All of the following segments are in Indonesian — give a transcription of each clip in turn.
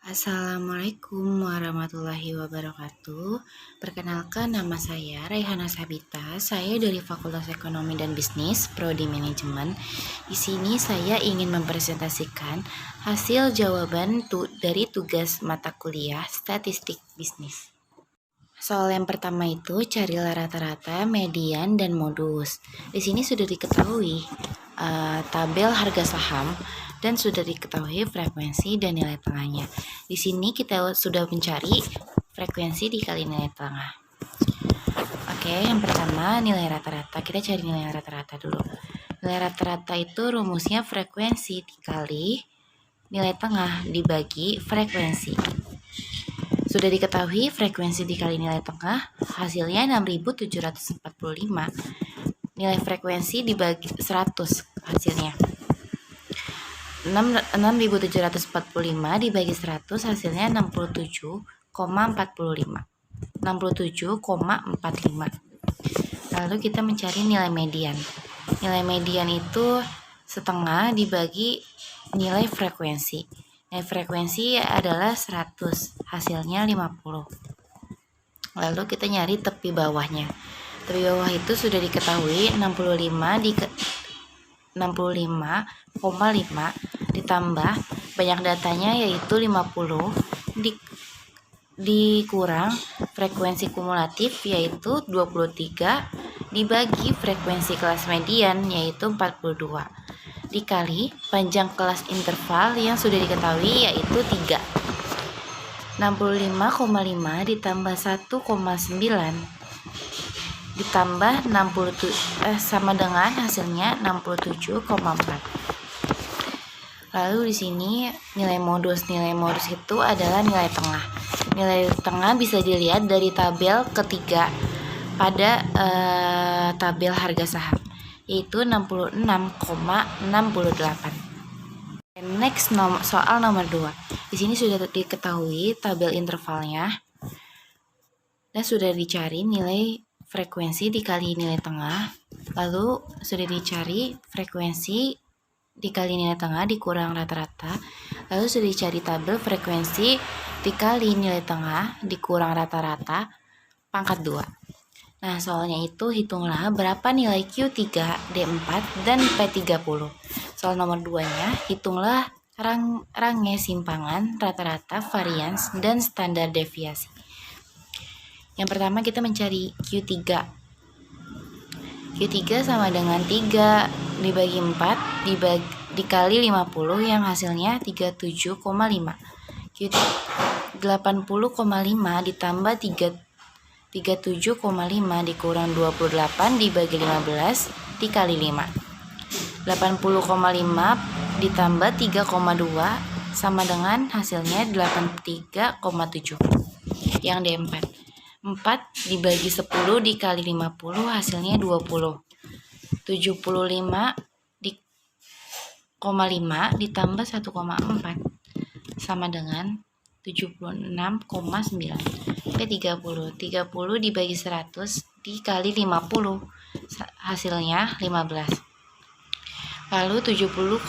Assalamualaikum warahmatullahi wabarakatuh. Perkenalkan, nama saya Raihana Sabita. Saya dari Fakultas Ekonomi dan Bisnis, Prodi Manajemen. Di sini saya ingin mempresentasikan hasil jawaban dari tugas mata kuliah Statistik Bisnis. Soal yang pertama itu carilah rata-rata, median, dan modus. Di sini sudah diketahui tabel harga saham dan sudah diketahui frekuensi dan nilai tengahnya. Di sini kita sudah mencari frekuensi dikali nilai tengah. Oke, yang pertama nilai rata-rata. Kita cari nilai rata-rata dulu. Nilai rata-rata itu rumusnya frekuensi dikali nilai tengah dibagi frekuensi. Sudah diketahui frekuensi dikali nilai tengah, hasilnya 6.745. Nilai frekuensi dibagi 100 hasilnya. 6.745 dibagi 100 hasilnya 67,45. 67,45. Lalu kita mencari nilai median. Nilai median itu setengah dibagi nilai frekuensi. Nilai frekuensi adalah 100, hasilnya 50. Lalu kita nyari tepi bawahnya. Tepi bawah itu sudah diketahui 65,5 ditambah banyak datanya yaitu 50 dikurang frekuensi kumulatif yaitu 23 dibagi frekuensi kelas median yaitu 42 dikali panjang kelas interval yang sudah diketahui yaitu 3. 65,5 ditambah 1,9 ditambah 67 sama dengan hasilnya 67,4. Lalu di sini nilai modus. Nilai modus itu adalah nilai tengah. Nilai tengah bisa dilihat dari tabel ketiga pada tabel harga saham yaitu 66,68. Next soal nomor 2. Di sini sudah diketahui tabel intervalnya dan sudah dicari nilai frekuensi dikali nilai tengah. Lalu sudah dicari frekuensi dikali nilai tengah dikurang rata-rata. Lalu sudah dicari tabel frekuensi dikali nilai tengah dikurang rata-rata pangkat 2. Nah, soalnya itu hitunglah berapa nilai Q3, D4, dan P30. Soal nomor 2-nya, hitunglah range simpangan, rata-rata, varians, dan standar deviasi. Yang pertama kita mencari Q3. Q3 sama dengan 3 dibagi 4 dikali 50 yang hasilnya 37,5. Q3 80,5 ditambah 37,5 dikurang 28 dibagi 15 dikali 5. 80,5 ditambah 3,2 sama dengan hasilnya 83,7. Yang D4. 4 dibagi 10 dikali 50 hasilnya 20. 75,5 ditambah 1,4 sama dengan 76,9. P30 dibagi 100 dikali 50 hasilnya 15. Lalu 70,5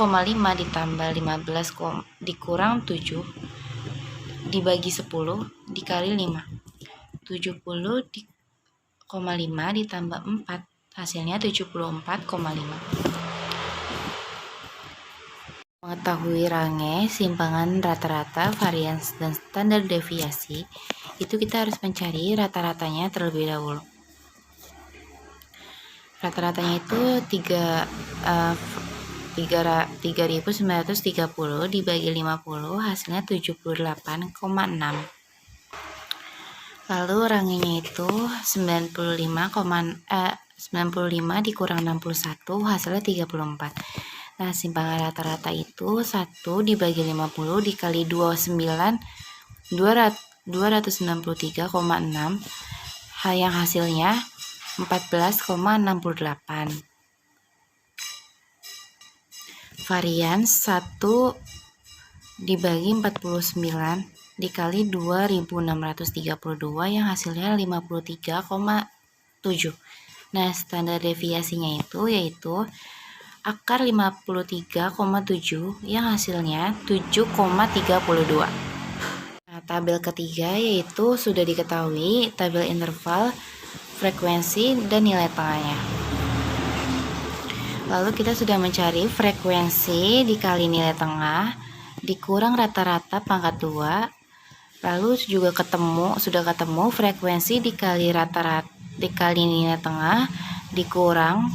ditambah 15 dikurang 7 dibagi 10 dikali 5. 70,5 ditambah 4 hasilnya 74,5. Mengetahui range, simpangan, rata-rata, varians, dan standar deviasi, itu kita harus mencari rata-ratanya terlebih dahulu. Rata-ratanya itu 3.930 dibagi 50 hasilnya 78,6. Lalu rangenya itu 95 dikurang 61 hasilnya 34. Nah, simpangan rata-rata itu 1 dibagi 50 dikali 29 293,6 yang hasilnya 14,68. Varians 1 dibagi 49 dikali 2632 yang hasilnya 53,7. Nah, standar deviasinya itu yaitu akar 53,7 yang hasilnya 7,32. tabel ketiga yaitu sudah diketahui tabel interval, frekuensi, dan nilai tengahnya. Lalu kita sudah mencari frekuensi dikali nilai tengah dikurang rata-rata pangkat 2. Lalu juga sudah ketemu frekuensi dikali rata-rata dikali nilai tengah dikurang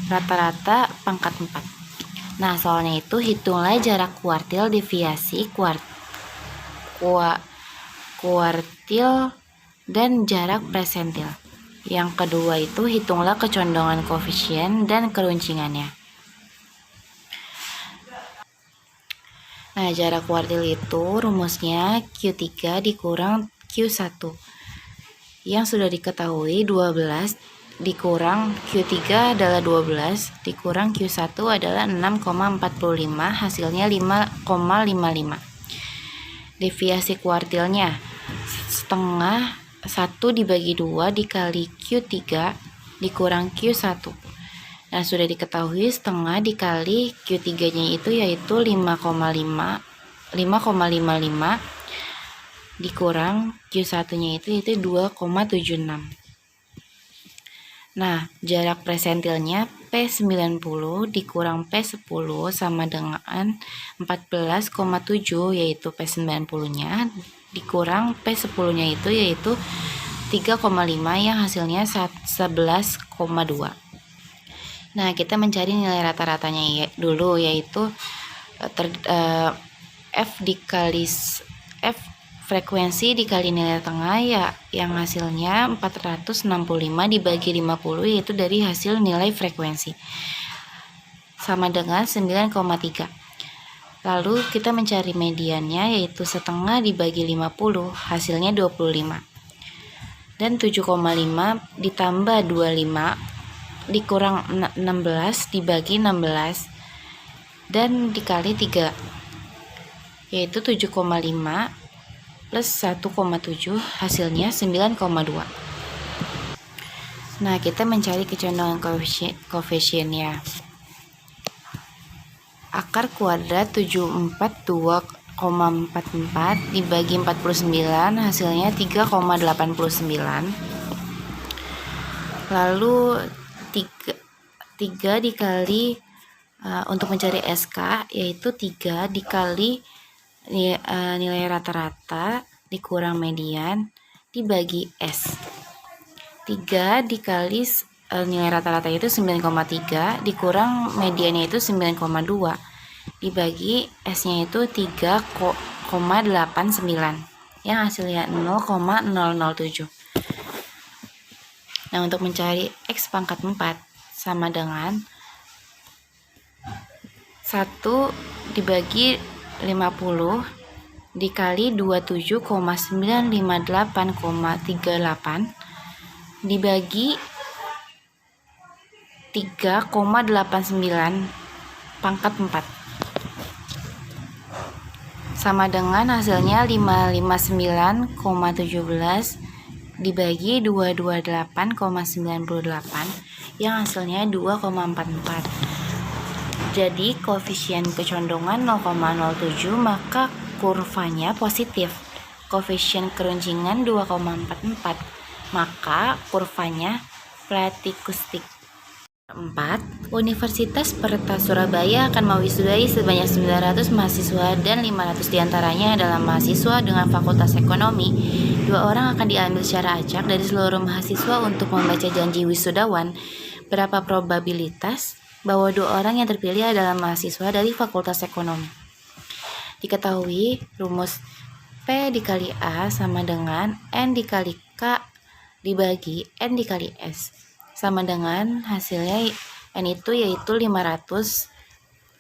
rata-rata pangkat 4. Nah, soalnya itu hitunglah jarak kuartil deviasi kuartil dan jarak presentil. Yang kedua itu hitunglah kecondongan koefisien dan keruncingannya. Nah, jarak kuartil itu rumusnya Q3 dikurang Q1. Yang sudah diketahui 12 dikurang Q3 adalah 12, dikurang Q1 adalah 6,45, hasilnya 5,55. Deviasi kuartilnya setengah 1 dibagi 2 dikali Q3 dikurang Q1. Nah, sudah diketahui setengah dikali Q3 nya itu yaitu 5,55 dikurang Q1 nya itu 2,76. Nah, jarak presentilnya P90 dikurang P10 sama dengan 14,7, yaitu P90 nya dikurang P10 nya itu yaitu 3,5 yang hasilnya 11,2. Nah, kita mencari nilai rata-ratanya dulu, yaitu F frekuensi dikali nilai tengah ya, yang hasilnya 465 dibagi 50 yaitu dari hasil nilai frekuensi sama dengan 9,3. Lalu kita mencari mediannya yaitu setengah dibagi 50 hasilnya 25. Dan 7,5 ditambah 25 dikurang 16 dibagi 16 dan dikali 3 yaitu 7,5 plus 1,7 hasilnya 9,2. Nah, kita mencari kecondongan koefisiennya. Akar kuadrat 742,44 dibagi 49 hasilnya 3,89. Lalu 3 dikali untuk mencari SK yaitu 3 dikali nilai rata-rata dikurang median dibagi S. 3 dikali nilai rata-rata itu 9,3 dikurang mediannya itu 9,2 dibagi S-nya itu 3,89 yang hasilnya 0,007. Nah, untuk mencari X pangkat 4 sama dengan 1 dibagi 50 dikali 27,958,38 dibagi 3,89 pangkat 4 sama dengan hasilnya 559,17 dibagi 228,98 yang hasilnya 2,44. Jadi koefisien kecondongan 0,07, maka kurvanya positif. Koefisien keruncingan 2,44, maka kurvanya platikustik. 4. Universitas Perta Surabaya akan mewisudahi sebanyak 900 mahasiswa dan 500 diantaranya adalah mahasiswa dengan Fakultas Ekonomi. 2 orang akan diambil secara acak dari seluruh mahasiswa untuk membaca janji wisudawan. Berapa probabilitas bahwa 2 orang yang terpilih adalah mahasiswa dari Fakultas Ekonomi? Diketahui rumus P dikali A sama dengan N dikali K dibagi N dikali S sama dengan hasilnya N itu yaitu 500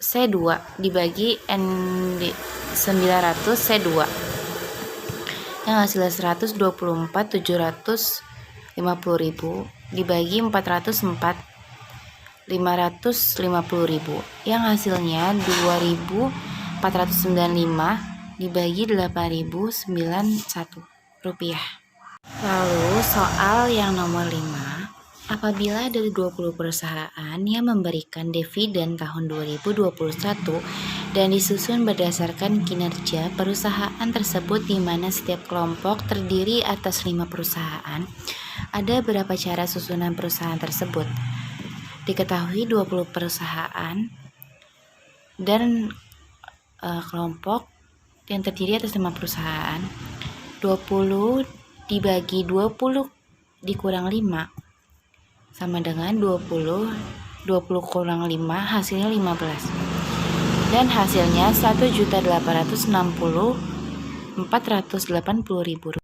C2 dibagi N 900 C2 yang hasilnya 124.750.000 dibagi 404 550.000 yang hasilnya 2.495 dibagi 8.091 rupiah. Lalu soal yang nomor 5, apabila dari 20 perusahaan yang memberikan dividen tahun 2021 dan disusun berdasarkan kinerja perusahaan tersebut, di mana setiap kelompok terdiri atas 5 perusahaan. Ada beberapa cara susunan perusahaan tersebut. Diketahui 20 perusahaan dan kelompok yang terdiri atas 5 perusahaan. 20 dibagi 20 dikurang 5 sama dengan 20 kurang 5 hasilnya 15. Dan hasilnya 1.860.480.000.